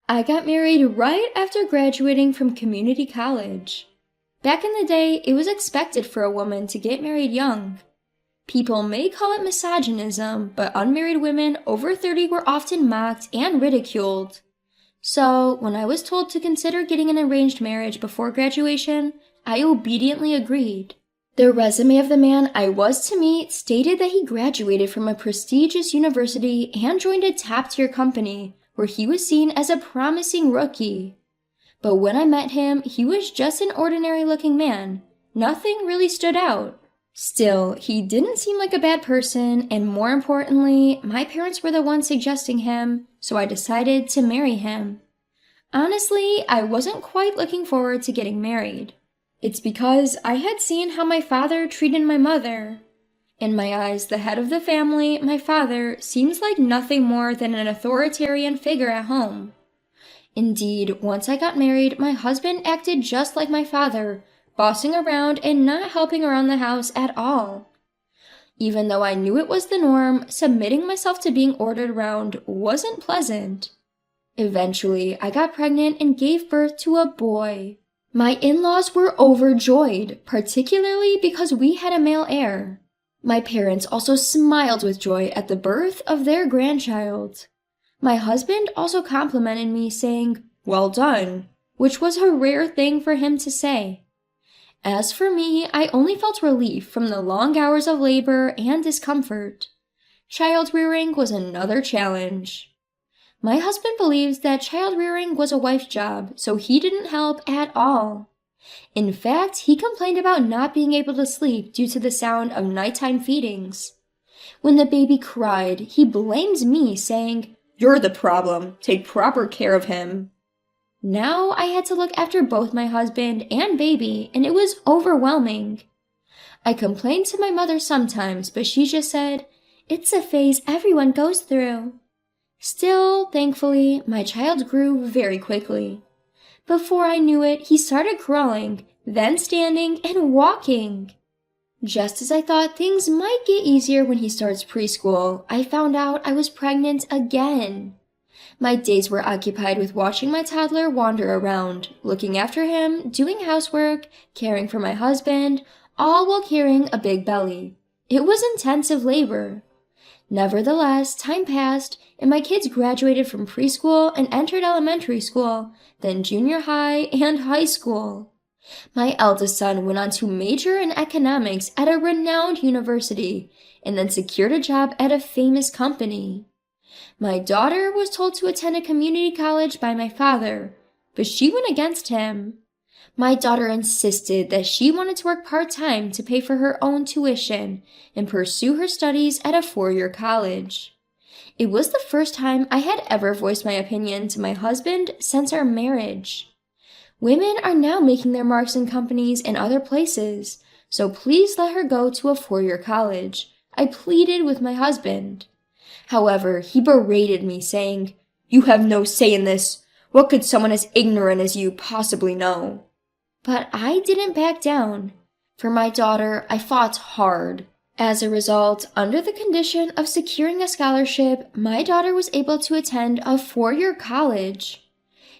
I got married right after graduating from community college. Back in the day, it was expected for a woman to get married young. People may call it misogynism, but unmarried women over 30 were often mocked and ridiculed. So, when I was told to consider getting an arranged marriage before graduation, I obediently agreed. The resume of the man I was to meet stated that he graduated from a prestigious university and joined a top-tier company, where he was seen as a promising rookie. But when I met him, he was just an ordinary-looking man. Nothing really stood out. Still, he didn't seem like a bad person, and more importantly, my parents were the ones suggesting him, so I decided to marry him. Honestly, I wasn't quite looking forward to getting married. It's because I had seen how my father treated my mother. In my eyes, the head of the family, my father, seems like nothing more than an authoritarian figure at home. Indeed, once I got married, my husband acted just like my father, bossing around and not helping around the house at all. Even though I knew it was the norm, submitting myself to being ordered around wasn't pleasant. Eventually, I got pregnant and gave birth to a boy. My in-laws were overjoyed, particularly because we had a male heir. My parents also smiled with joy at the birth of their grandchild. My husband also complimented me, saying, "Well done," which was a rare thing for him to say. As for me, I only felt relief from the long hours of labor and discomfort. Child rearing was another challenge. My husband believes that child rearing was a wife's job, so he didn't help at all. In fact, he complained about not being able to sleep due to the sound of nighttime feedings. When the baby cried, he blamed me, saying, "You're the problem. Take proper care of him." Now I had to look after both my husband and baby, and it was overwhelming. I complained to my mother sometimes, but she just said, "It's a phase everyone goes through." Still, thankfully, my child grew very quickly. Before I knew it, he started crawling, then standing and walking. Just as I thought things might get easier when he starts preschool, I found out I was pregnant again. My days were occupied with watching my toddler wander around, looking after him, doing housework, caring for my husband, all while carrying a big belly. It was intensive labor. Nevertheless, time passed, and my kids graduated from preschool and entered elementary school, then junior high and high school. My eldest son went on to major in economics at a renowned university, and then secured a job at a famous company. My daughter was told to attend a community college by my father, but she went against him. My daughter insisted that she wanted to work part-time to pay for her own tuition and pursue her studies at a four-year college. It was the first time I had ever voiced my opinion to my husband since our marriage. Women are now making their marks in companies and other places, so please let her go to a four-year college, I pleaded with my husband. However, he berated me, saying, "You have no say in this. What could someone as ignorant as you possibly know?" But I didn't back down. For my daughter, I fought hard. As a result, under the condition of securing a scholarship, my daughter was able to attend a four-year college.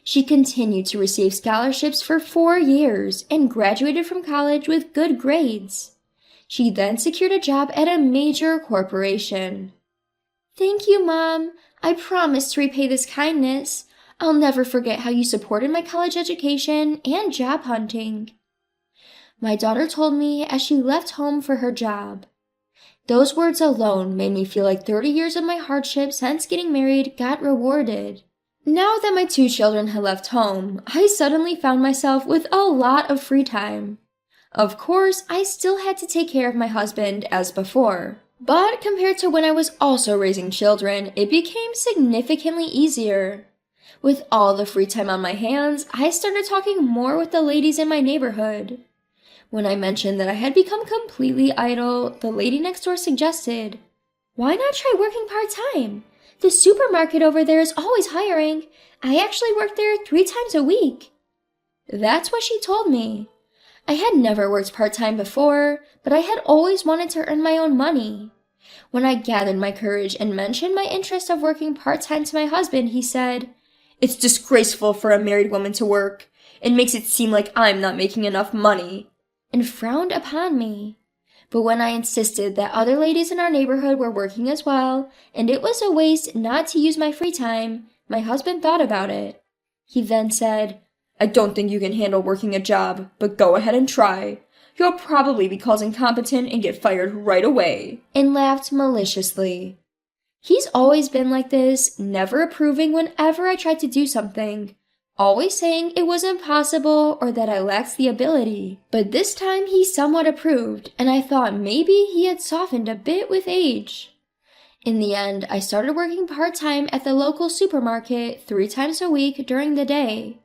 She continued to receive scholarships for 4 years and graduated from college with good grades. She then secured a job at a major corporation. "Thank you, Mom. I promise to repay this kindness. I'll never forget how you supported my college education and job hunting," my daughter told me as she left home for her job. Those words alone made me feel like 30 years of my hardship since getting married got rewarded. Now that my 2 children had left home, I suddenly found myself with a lot of free time. Of course, I still had to take care of my husband as before. But compared to when I was also raising children, it became significantly easier. With all the free time on my hands, I started talking more with the ladies in my neighborhood. When I mentioned that I had become completely idle, the lady next door suggested, "Why not try working part-time? The supermarket over there is always hiring. I actually work there 3 times a week." That's what she told me. I had never worked part-time before, but I had always wanted to earn my own money. When I gathered my courage and mentioned my interest of working part-time to my husband, he said, It's disgraceful for a married woman to work. It makes it seem like I'm not making enough money," and frowned upon me. But when I insisted that other ladies in our neighborhood were working as well, and it was a waste not to use my free time, my husband thought about it. He then said, "I don't think you can handle working a job, but go ahead and try. You'll probably be called incompetent and get fired right away," and laughed maliciously. He's always been like this, never approving whenever I tried to do something, always saying it was impossible or that I lacked the ability. But this time he somewhat approved, and I thought maybe he had softened a bit with age. In the end, I started working part-time at the local supermarket 3 times a week during the day.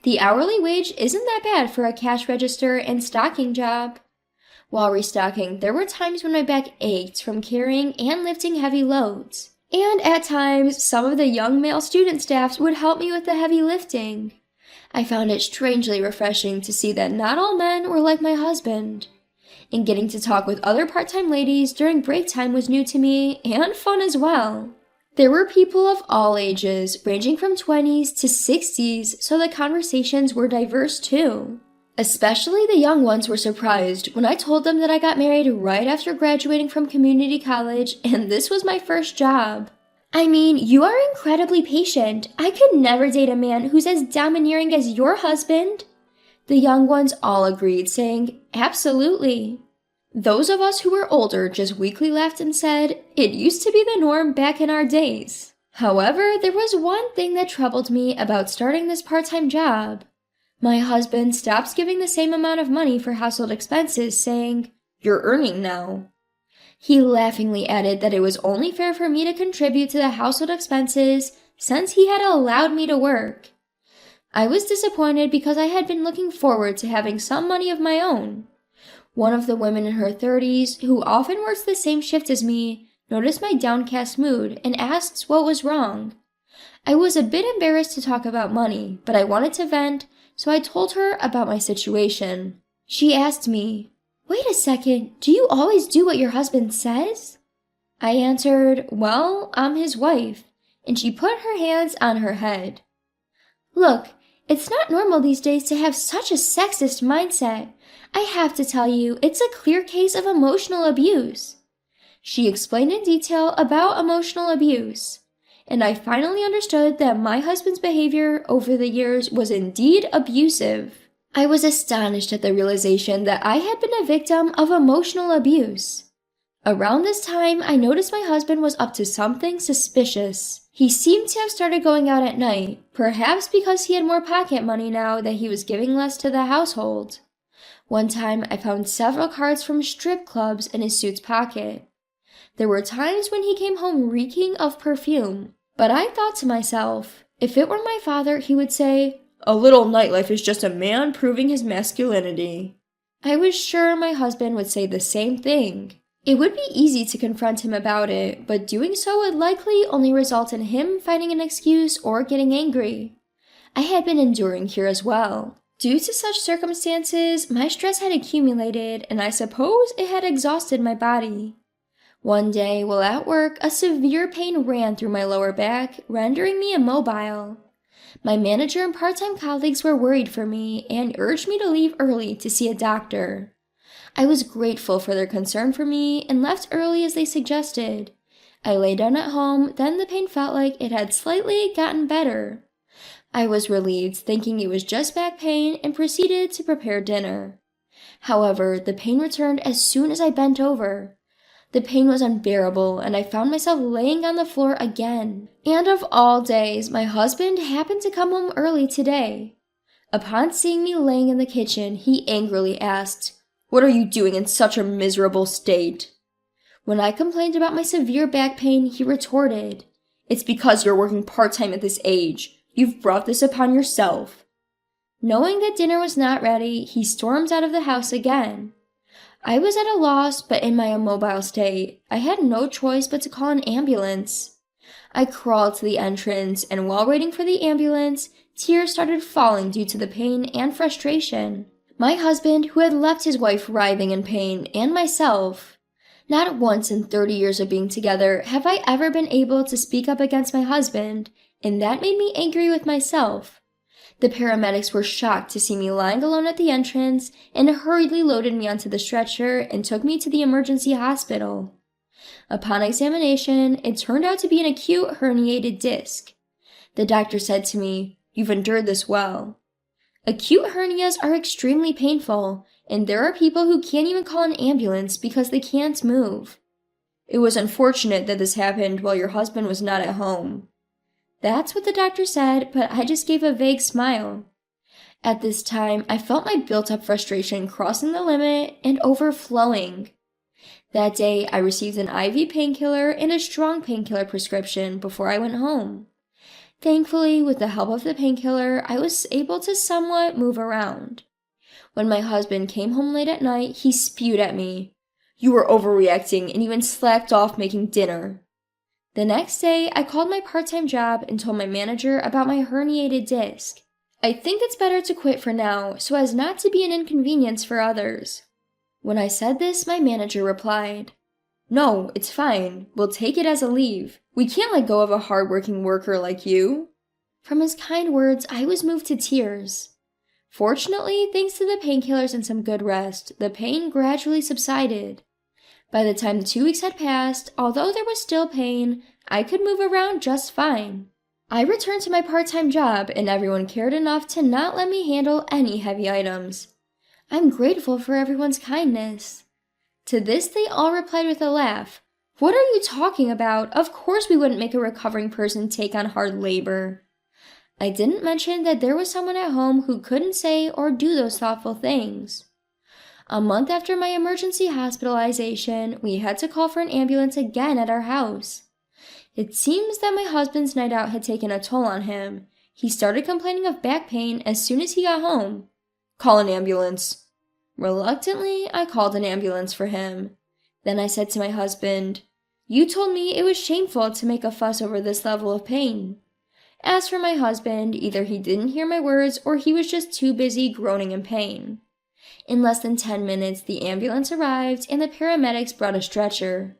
The hourly wage isn't that bad for a cash register and stocking job. While restocking, there were times when my back ached from carrying and lifting heavy loads. And at times, some of the young male student staffs would help me with the heavy lifting. I found it strangely refreshing to see that not all men were like my husband. And getting to talk with other part-time ladies during break time was new to me and fun as well. There were people of all ages, ranging from 20s to 60s, so the conversations were diverse too. Especially the young ones were surprised when I told them that I got married right after graduating from community college and this was my first job. "I mean, you are incredibly patient. I could never date a man who's as domineering as your husband." The young ones all agreed, saying, "Absolutely." Those of us who were older just weakly laughed and said, "It used to be the norm back in our days." However, there was one thing that troubled me about starting this part-time job. My husband stopped giving the same amount of money for household expenses, saying, "You're earning now." He laughingly added that it was only fair for me to contribute to the household expenses since he had allowed me to work. I was disappointed because I had been looking forward to having some money of my own. One of the women in her 30s, who often works the same shift as me, noticed my downcast mood and asked what was wrong. I was a bit embarrassed to talk about money, but I wanted to vent, so I told her about my situation. She asked me, "Wait a second, do you always do what your husband says?" I answered, "Well, I'm his wife," and she put her hands on her head. "Look, it's not normal these days to have such a sexist mindset. I have to tell you, it's a clear case of emotional abuse." She explained in detail about emotional abuse, and I finally understood that my husband's behavior over the years was indeed abusive. I was astonished at the realization that I had been a victim of emotional abuse. Around this time, I noticed my husband was up to something suspicious. He seemed to have started going out at night, perhaps because he had more pocket money now that he was giving less to the household. One time, I found several cards from strip clubs in his suit's pocket. There were times when he came home reeking of perfume, but I thought to myself, if it were my father, he would say, "A little nightlife is just a man proving his masculinity." I was sure my husband would say the same thing. It would be easy to confront him about it, but doing so would likely only result in him finding an excuse or getting angry. I had been enduring here as well. Due to such circumstances, my stress had accumulated, and I suppose it had exhausted my body. One day, while at work, a severe pain ran through my lower back, rendering me immobile. My manager and part-time colleagues were worried for me and urged me to leave early to see a doctor. I was grateful for their concern for me and left early as they suggested. I lay down at home, then the pain felt like it had slightly gotten better. I was relieved, thinking it was just back pain, and proceeded to prepare dinner. However, the pain returned as soon as I bent over. The pain was unbearable, and I found myself laying on the floor again. And of all days, my husband happened to come home early today. Upon seeing me laying in the kitchen, he angrily asked, "What are you doing in such a miserable state?" When I complained about my severe back pain, he retorted, "It's because you're working part-time at this age. You've brought this upon yourself." Knowing that dinner was not ready, he stormed out of the house again. I was at a loss, but in my immobile state, I had no choice but to call an ambulance. I crawled to the entrance, and while waiting for the ambulance, tears started falling due to the pain and frustration. My husband, who had left his wife writhing in pain, and myself. Not once in 30 years of being together have I ever been able to speak up against my husband, and that made me angry with myself. The paramedics were shocked to see me lying alone at the entrance and hurriedly loaded me onto the stretcher and took me to the emergency hospital. Upon examination, it turned out to be an acute herniated disc. The doctor said to me, "You've endured this well." Acute hernias are extremely painful, and there are people who can't even call an ambulance because they can't move. "It was unfortunate that this happened while your husband was not at home." That's what the doctor said, but I just gave a vague smile. At this time, I felt my built-up frustration crossing the limit and overflowing. That day, I received an IV painkiller and a strong painkiller prescription before I went home. Thankfully, with the help of the painkiller, I was able to somewhat move around. When my husband came home late at night, he spewed at me. "You were overreacting and even slacked off making dinner." The next day, I called my part-time job and told my manager about my herniated disc. I think it's better to quit for now so as not to be an inconvenience for others. When I said this, my manager replied, "No, it's fine. We'll take it as a leave. We can't let go of a hard-working worker like you." From his kind words, I was moved to tears. Fortunately, thanks to the painkillers and some good rest, the pain gradually subsided. By the time the 2 weeks had passed, although there was still pain, I could move around just fine. I returned to my part-time job, and everyone cared enough to not let me handle any heavy items. I'm grateful for everyone's kindness. To this, they all replied with a laugh. "What are you talking about? Of course we wouldn't make a recovering person take on hard labor." I didn't mention that there was someone at home who couldn't say or do those thoughtful things. A month after my emergency hospitalization, we had to call for an ambulance again at our house. It seems that my husband's night out had taken a toll on him. He started complaining of back pain as soon as he got home. "Call an ambulance." Reluctantly, I called an ambulance for him. Then I said to my husband, "You told me it was shameful to make a fuss over this level of pain." As for my husband, either he didn't hear my words or he was just too busy groaning in pain. In less than 10 minutes, the ambulance arrived and the paramedics brought a stretcher.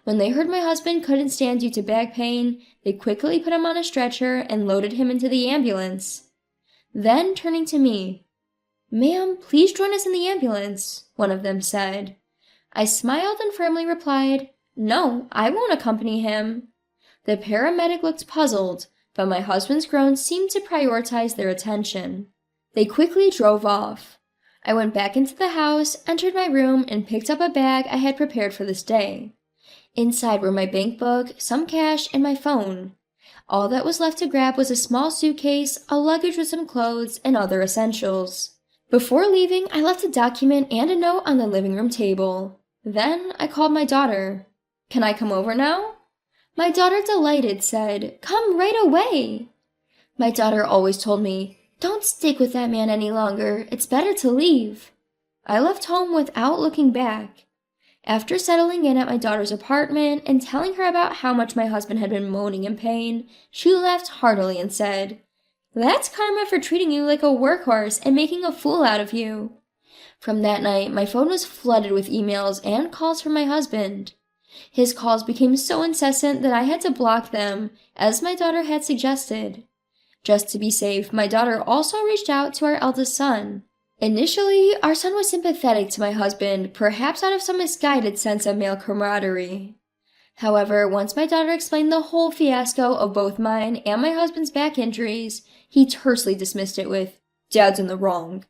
When they heard my husband couldn't stand due to back pain, they quickly put him on a stretcher and loaded him into the ambulance. Then, turning to me, "Ma'am, please join us in the ambulance," one of them said. I smiled and firmly replied, "No, I won't accompany him." The paramedic looked puzzled, but my husband's groans seemed to prioritize their attention. They quickly drove off. I went back into the house, entered my room, and picked up a bag I had prepared for this day. Inside were my bank book, some cash, and my phone. All that was left to grab was a small suitcase, a luggage with some clothes, and other essentials. Before leaving, I left a document and a note on the living room table. Then I called my daughter. "Can I come over now?" My daughter, delighted, said, "Come right away." My daughter always told me, "Don't stick with that man any longer. It's better to leave." I left home without looking back. After settling in at my daughter's apartment and telling her about how much my husband had been moaning in pain, she laughed heartily and said, "That's karma for treating you like a workhorse and making a fool out of you." From that night, my phone was flooded with emails and calls from my husband. His calls became so incessant that I had to block them, as my daughter had suggested. Just to be safe, my daughter also reached out to our eldest son. Initially, our son was sympathetic to my husband, perhaps out of some misguided sense of male camaraderie. However, once my daughter explained the whole fiasco of both mine and my husband's back injuries, he tersely dismissed it with, "Dad's in the wrong."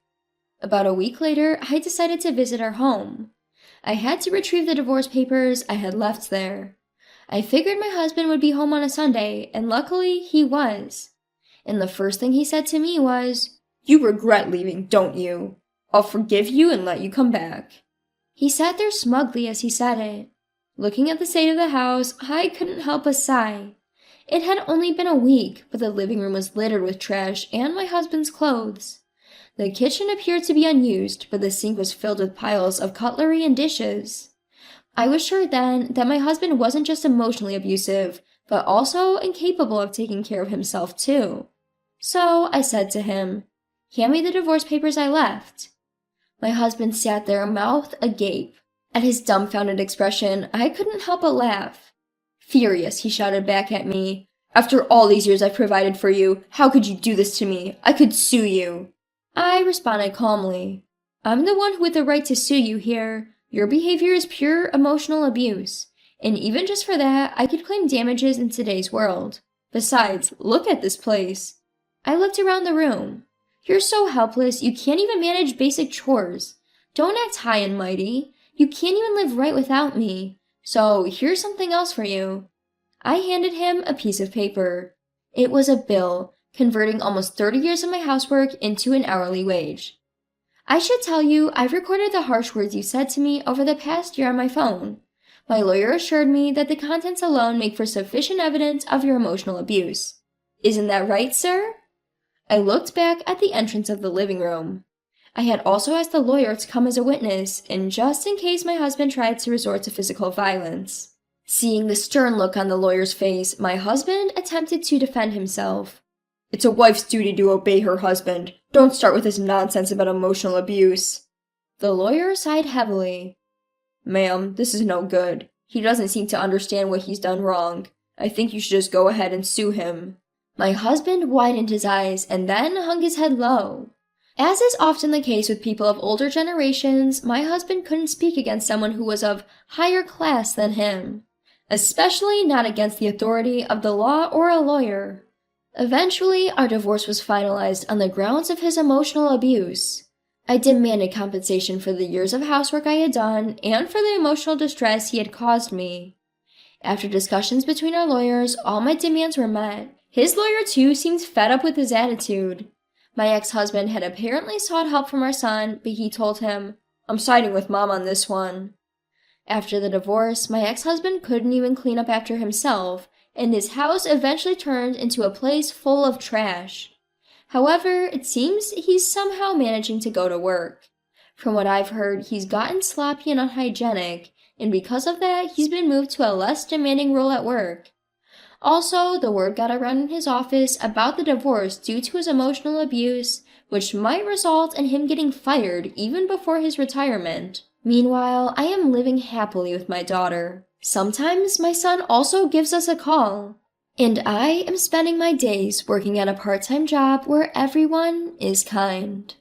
About a week later, I decided to visit our home. I had to retrieve the divorce papers I had left there. I figured my husband would be home on a Sunday, and luckily he was. And the first thing he said to me was, "You regret leaving, don't you? I'll forgive you and let you come back." He sat there smugly as he said it. Looking at the state of the house, I couldn't help but sigh. It had only been a week, but the living room was littered with trash and my husband's clothes. The kitchen appeared to be unused, but the sink was filled with piles of cutlery and dishes. I was sure then that my husband wasn't just emotionally abusive, but also incapable of taking care of himself too. So I said to him, "Hand me the divorce papers I left." My husband sat there, mouth agape. At his dumbfounded expression, I couldn't help but laugh. Furious, he shouted back at me, After all these years I've provided for you, how could you do this to me? I could sue you. I responded calmly. I'm the one with the right to sue you here. Your behavior is pure emotional abuse. And even just for that, I could claim damages in today's world. Besides, look at this place. I looked around the room. You're so helpless, you can't even manage basic chores. Don't act high and mighty. You can't even live right without me. So here's something else for you. I handed him a piece of paper. It was a bill, converting almost 30 years of my housework into an hourly wage. I should tell you, I've recorded the harsh words you said to me over the past year on my phone. My lawyer assured me that the contents alone make for sufficient evidence of your emotional abuse. Isn't that right, sir? I looked back at the entrance of the living room. I had also asked the lawyer to come as a witness, and just in case my husband tried to resort to physical violence. Seeing the stern look on the lawyer's face, my husband attempted to defend himself. It's a wife's duty to obey her husband. Don't start with this nonsense about emotional abuse. The lawyer sighed heavily. Ma'am, this is no good. He doesn't seem to understand what he's done wrong. I think you should just go ahead and sue him. My husband widened his eyes and then hung his head low. As is often the case with people of older generations, my husband couldn't speak against someone who was of higher class than him, especially not against the authority of the law or a lawyer. Eventually, our divorce was finalized on the grounds of his emotional abuse. I demanded compensation for the years of housework I had done and for the emotional distress he had caused me. After discussions between our lawyers, all my demands were met. His lawyer, too, seemed fed up with his attitude. My ex-husband had apparently sought help from our son, but he told him, I'm siding with Mom on this one. After the divorce, my ex-husband couldn't even clean up after himself, and his house eventually turned into a place full of trash. However, it seems he's somehow managing to go to work. From what I've heard, he's gotten sloppy and unhygienic, and because of that, he's been moved to a less demanding role at work. Also, the word got around in his office about the divorce due to his emotional abuse, which might result in him getting fired even before his retirement. Meanwhile, I am living happily with my daughter. Sometimes my son also gives us a call. And I am spending my days working at a part-time job where everyone is kind.